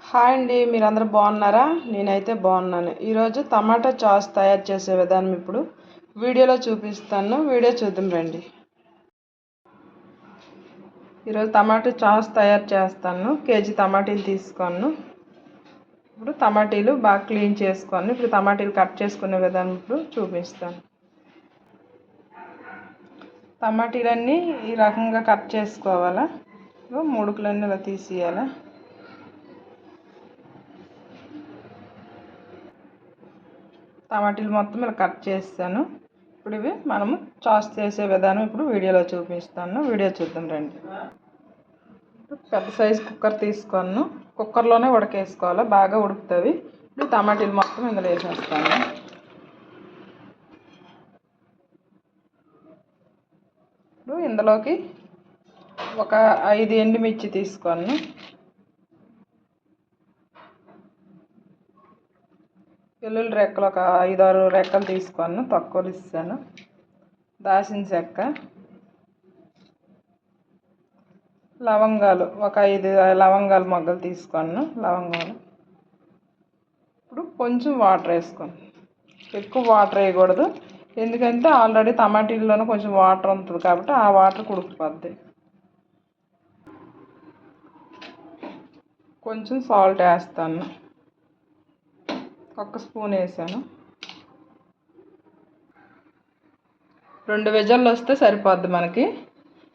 Hi అండి, మీరందరూ బాగున్నారా? నేనైతే బాగున్నాను. ఈరోజు టమాటా చాస్ తయారు చేసే విధానం ఇప్పుడు వీడియోలో చూపిస్తాను. వీడియో చూద్దాం రండి. ఈరోజు టమాటా చాస్ తయారు చేస్తాను. కేజీ టమాటీలు తీసుకున్నాను. ఇప్పుడు టమాటీలు బాగా క్లీన్ చేసుకొని ఇప్పుడు టమాటీలు కట్ చేసుకునే విధానం ఇప్పుడు చూపిస్తాను. టమాటీలన్నీ ఈ రకంగా కట్ చేసుకోవాలా. ముడుకులన్నీ ఇలా తీసేయాలా. టమాటీలు మొత్తం ఇలా కట్ చేస్తాను. ఇప్పుడు ఇవి మనము చాస్ చేసే విధానం ఇప్పుడు వీడియోలో చూపిస్తాను. వీడియో చూద్దాం రండి. పెద్ద సైజు కుక్కర్ తీసుకున్నాను. కుక్కర్లోనే ఉడకేసుకోవాలి, బాగా ఉడుకుతుంది. ఇప్పుడు టమాటీలు మొత్తం ఇందులో వేసేస్తాను. ఇప్పుడు ఇందులోకి ఒక 5 ఎండుమిర్చి తీసుకున్నాను. వెల్లుల్లి రెక్కలు ఒక 5-6 రెక్కలు తీసుకున్నాను, తక్కువ ఇస్తాను. దాల్చిన చెక్క, లవంగాలు ఒక 5 లవంగాల మొగ్గలు తీసుకున్నాను. లవంగాలు ఇప్పుడు కొంచెం వాటర్ వేసుకోండి. ఎక్కువ వాటర్ వేయకూడదు, ఎందుకంటే ఆల్రెడీ టమాటీల్లోనే కొంచెం వాటర్ ఉంటుంది కాబట్టి ఆ వాటర్ ఉడికిపోద్ది. కొంచెం సాల్ట్ వేస్తాను, 1 స్పూన్ వేసాను. 2 విజిల్లు వస్తే సరిపోద్ది మనకి,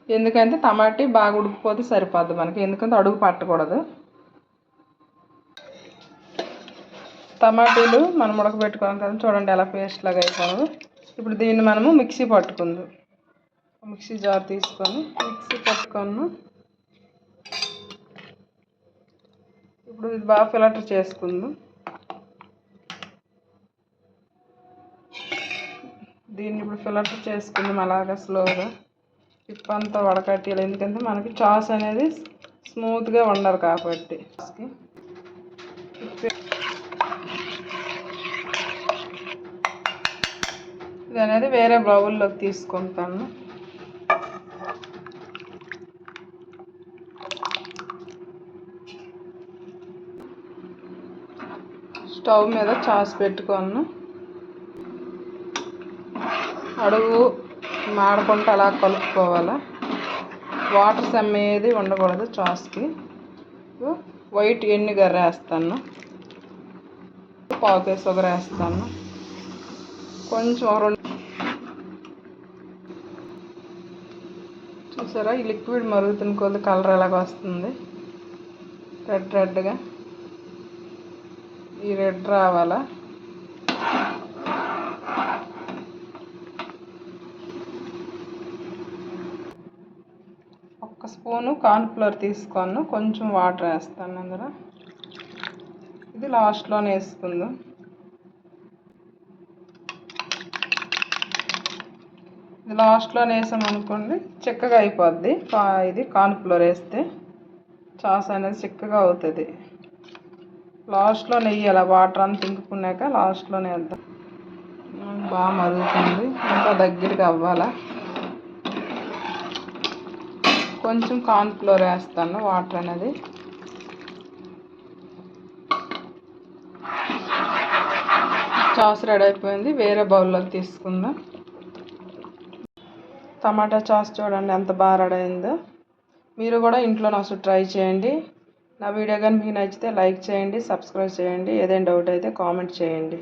ఎందుకంటే టమాటీ బాగా ఉడికిపోతే సరిపోద్ది మనకి, ఎందుకంటే అడుగు పట్టకూడదు. టమాటీలు మనం ఉడకబెట్టుకోవాలి కదా, చూడండి ఎలా పేస్ట్ లాగా అయిపోయింది. ఇప్పుడు దీన్ని మనము మిక్సీ పట్టుకుందాం. మిక్సీ జార్ తీసుకొని మిక్సీ పట్టుకొని ఇప్పుడు ఇది బాగా ఫిల్టర్ చేసుకుందాం. దీన్ని ఇప్పుడు ఫిల్టర్ చేసుకుందాం అలాగా స్లోగా. ఇప్పంతా వడకట్టాలి, ఎందుకంటే మనకి చాస్ అనేది స్మూత్గా ఉండదు కాబట్టి. ఇది అనేది వేరే బౌల్లోకి తీసుకుంటాను. స్టవ్ మీద చాస్ పెట్టుకోను. అడుగు మాడకుండా అలా కలుపుకోవాలి. వాటర్ సమ్మేది ఉండకూడదు చాస్కి. వైట్ ఎన్నిగర్ర వేస్తాను, పావు కేజీ షుగర్ వేస్తాను. కొంచెం 2 చూసారా, ఈ లిక్విడ్ మరుగుతున్న కొద్ది కలర్ ఎలాగ వస్తుంది, రెడ్గా. ఈ రెడ్ రావాలా. ఒక స్పూను కార్న్ఫ్లోర్ తీసుకొని కొంచెం వాటర్ వేస్తాను అందులో. ఇది లాస్ట్లోనే వేసుకుందాం. ఇది లాస్ట్లోనే వేసామనుకోండి చిక్కగా అయిపోద్ది. ఇది కార్న్ఫ్లోర్ వేస్తే చాస్ అనేది చిక్కగా అవుతుంది. లాస్ట్లో నెయ్యి అలా వాటర్ అంతా ఇంకుకున్నాక లాస్ట్లోనే వేద్దాం. బాగా మరుగుతుంది, ఇంకా దగ్గరికి అవ్వాలా. కొంచెం కార్న్ఫ్లోర్ వేస్తాను, వాటర్ అనేది. చాస్ రెడీ అయిపోయింది, వేరే బౌల్లోకి తీసుకుందాం. టమాటా చాస్ చూడండి ఎంత బాగా రెడీ అయిందో. మీరు కూడా ఇంట్లో నాకు ట్రై చేయండి. నా వీడియో కానీ మీకు నచ్చితే లైక్ చేయండి, సబ్స్క్రైబ్ చేయండి. ఏదైనా డౌట్ అయితే కామెంట్ చేయండి.